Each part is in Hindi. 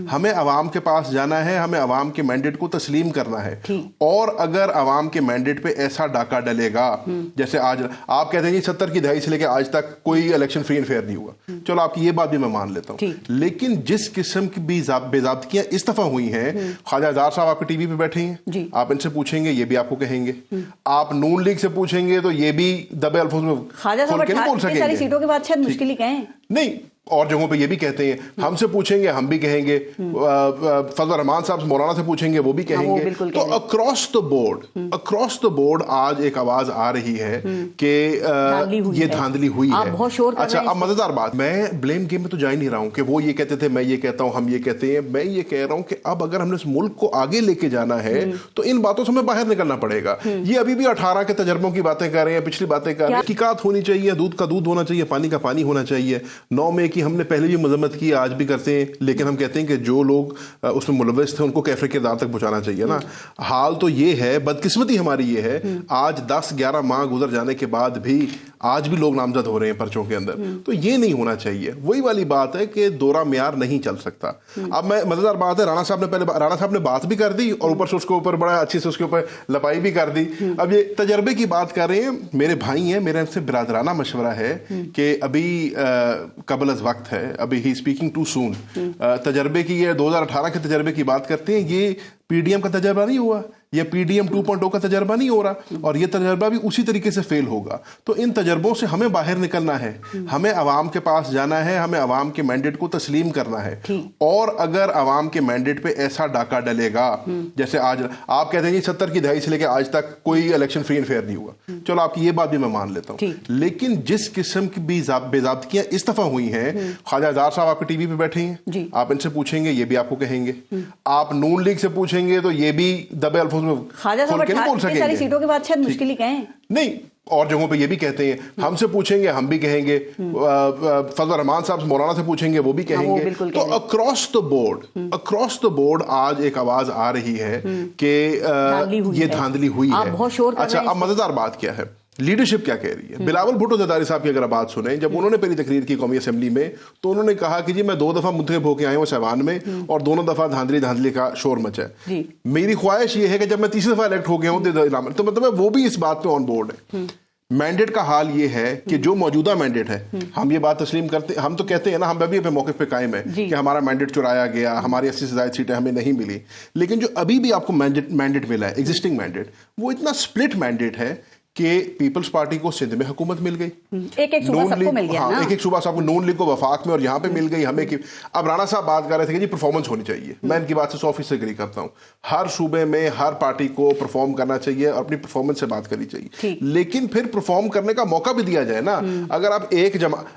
हमें अवाम के पास जाना है, हमें अवाम के मैंडेट को तस्लीम करना है। और अगर अवाम के मैंडेट पे ऐसा डाका डलेगा, जैसे आज आप कहते हैं जी 70 की दहाई से लेकर आज तक कोई इलेक्शन फ्री एंड फेयर नहीं हुआ, चलो आपकी ये बात भी मैं मान लेता हूँ, लेकिन जिस किस्म की भी बेजाब्तियां इस दफा हुई हैं, ख्वाजा हजार साहब आपके टीवी पे बैठे हैं, आप इनसे पूछेंगे ये भी आपको कहेंगे, आप नून लीग से पूछेंगे तो ये भी दबे अल्फाज में खोल के नहीं बोल सकेंगे। सारी सीटों के बाद शायद मुश्किल ही कहें, नहीं और जगहों पे ये भी कहते हैं, हमसे पूछेंगे हम भी कहेंगे, फजल रहमान साहब से मौलाना से पूछेंगे वो भी कहेंगे। तो अक्रॉस द बोर्ड आज एक आवाज आ रही है कि ये धांधली हुई है। अच्छा अब मजेदार बात, मैं ब्लेम गेम में तो जा ही नहीं रहा हूं कि वो ये कहते थे मैं ये कहता हूं हम ये कहते हैं, मैं ये कह रहा हूं कि अब अगर हमने इस मुल्क को आगे लेके जाना है तो इन बातों से हमें बाहर निकलना पड़ेगा। ये अभी भी 18 के तजर्बों की बातें कर रहे हैं, पिछली बातें कर रहे हैं, हकीकत होनी चाहिए, दूध का दूध होना चाहिए, पानी का पानी होना चाहिए। 9 में कि हमने पहले भी मजम्मत की, आज भी करते हैं, लेकिन हम कहते हैं कि जो लोग उसमें मुलव्वस थे उनको कैफे के दार तक पहुंचाना चाहिए ना। हाल तो ये है, बदकिस्मती हमारी ये है, आज 10-11 माह गुजर जाने के बाद भी आज भी लोग नामजद हो रहे हैं पर्चों के अंदर, तो ये नहीं होना चाहिए। वही वाली बात है कि दोरा म्यार नहीं चल सकता। अब मैं मजेदार बात है, राणा साहब ने बात भी कर दी और ऊपर से उसके ऊपर बड़ा अच्छे से उसके ऊपर लपाई भी कर दी। अब ये तजर्बे की बात कर रहे हैं, मेरे भाई हैं, मेरे से बिरादराना मशवरा है कि अभी कबल अज वक्त है, अभी ही स्पीकिंग टू सून। तजर्बे की, ये 2018 के तजर्बे की बात करते हैं, ये पीडीएम का तजर्बा नहीं हुआ, ये पीडीएम 2.0 का तजर्बा नहीं हो रहा, और ये तजर्बा भी उसी तरीके से फेल होगा। तो इन तजर्बों से हमें बाहर निकलना है, हमें अवाम के पास जाना है, हमें अवाम के मैंडेट को तस्लीम करना है। और अगर अवाम के मैंडेट पे ऐसा डाका डलेगा, जैसे आज आप कहते हैं जी 70 की दहाई से लेकर आज तक कोई इलेक्शन फ्री एंड फेयर नहीं हुआ, चलो आपकी ये बात भी मैं मान लेता हूँ, लेकिन जिस किस्म की भी बेजाब्तियां इस दफा हुई हैं, ख्वाजा हजार साहब आपके टीवी पे बैठे हैं, आप इनसे पूछेंगे ये भी आपको कहेंगे, आप नून लीग से पूछेंगे तो ये भी दबे अल्फाज में खोल के नहीं बोल सकेंगे। सारी सीटों के बाद शायद मुश्किल ही कहें, नहीं और जगहों पे ये भी कहते हैं, हमसे पूछेंगे हम भी कहेंगे, फजल रहमान साहब से मौलाना से पूछेंगे वो भी कहेंगे। तो अक्रॉस द बोर्ड आज एक आवाज आ रही है कि ये धांधली हुई है। अच्छा अब मजेदार बात क्या है, लीडरशिप क्या कह रही है। बिलावल भुट्टो ज़रदारी साहब की अगर आप बात सुने, जब उन्होंने पहली तकरीर की कौमी असेंबली में, तो उन्होंने कहा कि जी मैं 2 दफा मुंतखब होकर आया हूं सैवान में और दोनों दफा धांधली का शोर मचा है। मेरी ख्वाहिश ये है कि जब मैं तीसरी दफा इलेक्ट हो गया हूं तो मतलब वो भी इस बात पे ऑन बोर्ड है। मैंडेट का हाल ये है कि जो मौजूदा मैंडेट है, हम ये बात तस्लीम करते, हम तो कहते हैं ना, हम अभी अपने मौक़िफ़ पे कायम है कि हमारा मैंडेट चुराया गया, हमारी 80 से ज़्यादा सीटें हमें नहीं मिली, लेकिन जो अभी भी आपको मैंडेट मिला है, एग्जिस्टिंग मैंडेट, वो इतना स्प्लिट मैंडेट है कि पीपल्स पार्टी को सिंध में हुकूमत मिल गई, एक सूबा सबको मिल गया, हाँ, एक सूबा सबको, नून लीग को वफाक में, और यहाँ पे मिल गई हमें। कि अब राणा साहब बात कर रहे थे कि जी परफॉर्मेंस होनी चाहिए, मैं इनकी बात से 100% एग्री करता हूँ। हर सूबे में हर पार्टी को परफॉर्म करना चाहिए और अपनी परफॉर्मेंस से बात करनी चाहिए, लेकिन फिर परफॉर्म करने का मौका भी दिया जाए ना। अगर आप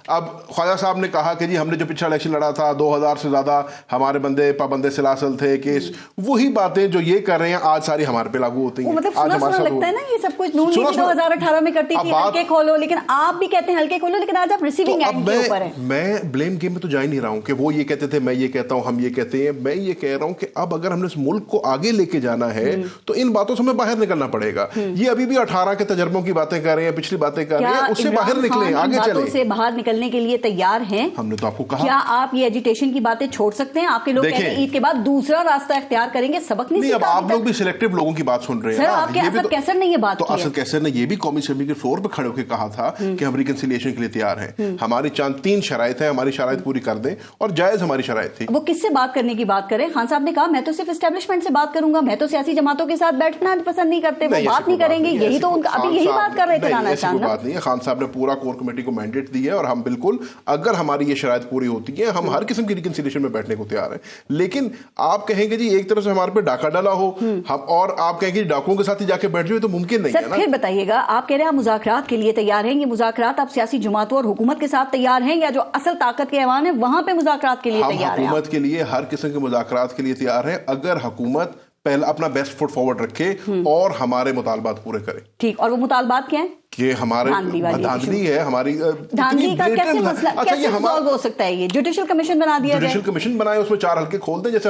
अब ख्वाजा साहब ने कहा कि जी हमने जो पिछला इलेक्शन लड़ा था 2000 से ज्यादा हमारे बंदे पाबंदे सिलासिल थे केस, वही बातें जो ये कर रहे हैं आज सारी हमारे पे लागू होती हैं। आज हमारे साथ लगता है ना ये सब कुछ नून लीग 2018 में करती थी, हल्के खोलो, लेकिन आप भी कहते हैं हल्के खोलो, लेकिन आज आप रिसीविंग एंड के ऊपर हैं। मैं ब्लेम गेम में तो जा ही नहीं रहा हूं कि वो ये कहते थे मैं ये कहता हूं हम ये कहते हैं, मैं ये कह रहा हूं कि अब अगर हमने इस मुल्क को आगे लेके जाना है तो इन बातों से हमें बाहर निकलना पड़ेगा। ये अभी भी 18 के तजर्बों की बातें कर रहे हैं, पिछली बातें कर रहे हैं, उससे बाहर निकले, आगे चले। से बाहर निकलने के लिए तैयार हैं? हमने तो आपको कहा, क्या आप ये एजिटेशन की बातें छोड़ सकते हैं? आपके लोग कहते हैं ईद के बाद दूसरा रास्ता इख्तियार करेंगे, सबक नहीं। अब आप लोग भी सिलेक्टिव लोगों की बात सुन रहे हैं। आपके असद कैसर ने ये बात, तो असद कैसर ने ये भी कौमी असेंबली के फ्लोर पे खड़े होकर कहा था कि हम रिकंसिलिएशन के लिए तैयार हैं, हमारी 3 शराइत है, हमारी शराइत पूरी कर दें, और जायज हमारी शराइत थी। वो किससे बात करने की बात करें? खान साहब ने कहा मैं तो सिर्फ एस्टेब्लिशमेंट से बात करूंगा, मैं तो सियासी जमातों के साथ बैठना पसंद नहीं करते, वो बात नहीं करेंगे। यही तो उनका अभी यही बात कर रहे थे राणा साहब। बात नहीं है, खान साहब ने पूरा कोर कमेटी को मैंडेट दिया है और हम बिल्कुल, अगर हमारी ये शराइत पूरी होती है, हम हर किस्म की रिकंसिलिएशन में बैठने को तैयार हैं। लेकिन आप कहेंगे जी एक तरफ से हमारे पे डाका डाला हो, हम और आप कहेंगे डाकुओं के साथ ही जाके बैठ जाओ, तो मुमकिन नहीं है ना। फिर बताइएगा, आप कह रहे हैं मुज़ाकरात के लिए तैयार हैं, ये मुज़ाकरात आप सियासी जमातों और हुकूमत के साथ तैयार हैं, या जो असल ताकत के ऐवान है वहां पे मुज़ाकरात के लिए तैयार हैं? हुकूमत के लिए हर किस्म के मुज़ाकरात के लिए तैयार है, अगर हुकूमत पहले अपना बेस्ट फुट फॉरवर्ड रखे और हमारे मुतालबात पूरे करे। ठीक, और वो मुतालबात क्या है? ये हमारे धांधली है हमारी। धांधली का कैसे मसला कैसे सॉल्व हो सकता है? ये जुडिशियल कमीशन बना दिया, जुडिशियल कमीशन बनाए, उसमें 4 हल्के खोल दें, जैसे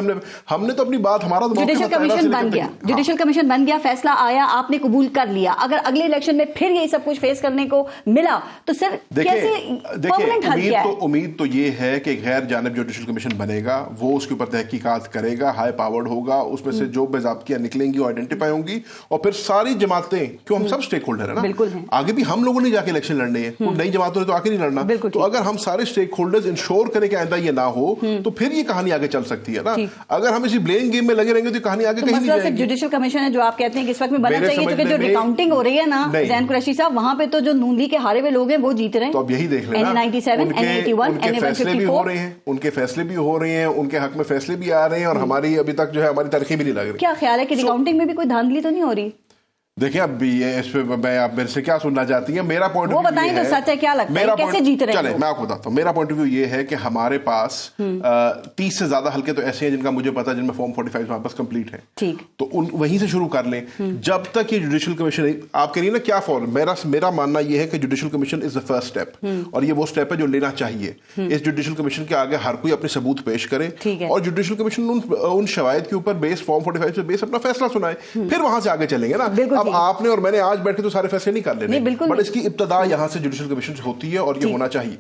हमने तो अपनी बात, हमारा तो जुडिशियल कमीशन बन गया, जुडिशियल कमीशन बन गया, फैसला आया, आपने कबूल कर लिया। अगर अगले इलेक्शन में फिर यही सब कुछ फेस करने को मिला तो सर कैसे परमानेंट हल क्या है? उम्मीद तो ये है कि गैर जानिब जुडिशियल कमीशन बनेगा, वो उसके ऊपर तहकीकात करेगा, हाई पावर्ड होगा, उसमें से जो बेज़ाब्तियां निकलेंगी वो आइडेंटिफाई होंगी, और फिर सारी जमातें, क्यों हम सब स्टेक होल्डर है ना, बिल्कुल है। आगे भी हम लोगों ने जाके इलेक्शन लड़ने हैं, कोई नई जमातों ने तो आके नहीं लड़ना। तो अगर हम सारे स्टेक होल्डर्स इंश्योर करें कि आइंदा ये ना हो, तो फिर ये कहानी आगे चल सकती है ना। अगर हम इसी ब्लेम गेम में लगे रहेंगे तो कहानी आगे कहीं नहीं जाएगी। जुडिशियल कमीशन है जो आप कहते हैं कि इस वक्त में बनना चाहिए, क्योंकि जो रिकाउंटिंग हो रही है ना जैन कुरैशी साहब, वहां पे तो जो नून लीग के हारे हुए लोग हैं वो जीत रहे हैं। तो अब यही देख लेना, उनके फैसले भी हो रहे हैं, उनके फैसले भी हो रहे हैं, उनके हक में फैसले भी आ रहे हैं, और हमारी अभी तक जो है हमारी तरक्की भी नहीं लग रही। क्या ख्याल है कि रिकाउंटिंग में भी कोई धांधली तो नहीं हो रही? देखिए अब ये इस पे मैं, आप मेरे से क्या सुनना चाहती हैं? मेरा पॉइंट वो बताएं तो सच है, क्या लगता है कैसे जीत रहे हैं? चले मैं आपको बताता हूँ। मेरा पॉइंट ऑफ व्यू ये है कि हमारे पास 30 से ज्यादा हल्के तो ऐसे हैं जिनका मुझे पता है, जिनमें फॉर्म 45 हमारे पास कंप्लीट है, ठीक, तो वहीं से शुरू कर लें। जब तक ये जुडिशियल कमीशन, आप कह रही ना क्या फॉर, मेरा मानना यह है कि judicial commission is the first step, और ये वो स्टेप है जो लेना चाहिए। इस जुडिशियल कमीशन के आगे हर कोई अपने सबूत पेश करे, और जुडिशियल कमीशन उन शवायद के ऊपर बेस, फॉर्म 45 पे बेस अपना फैसला सुनाए, फिर वहां से आगे चलेंगे ना। अब आपने और मैंने आज बैठ के तो सारे फैसले नहीं कर लेने, बट इसकी इब्तिदा यहां से जुडिशियल कमीशन से होती है, और ये होना चाहिए।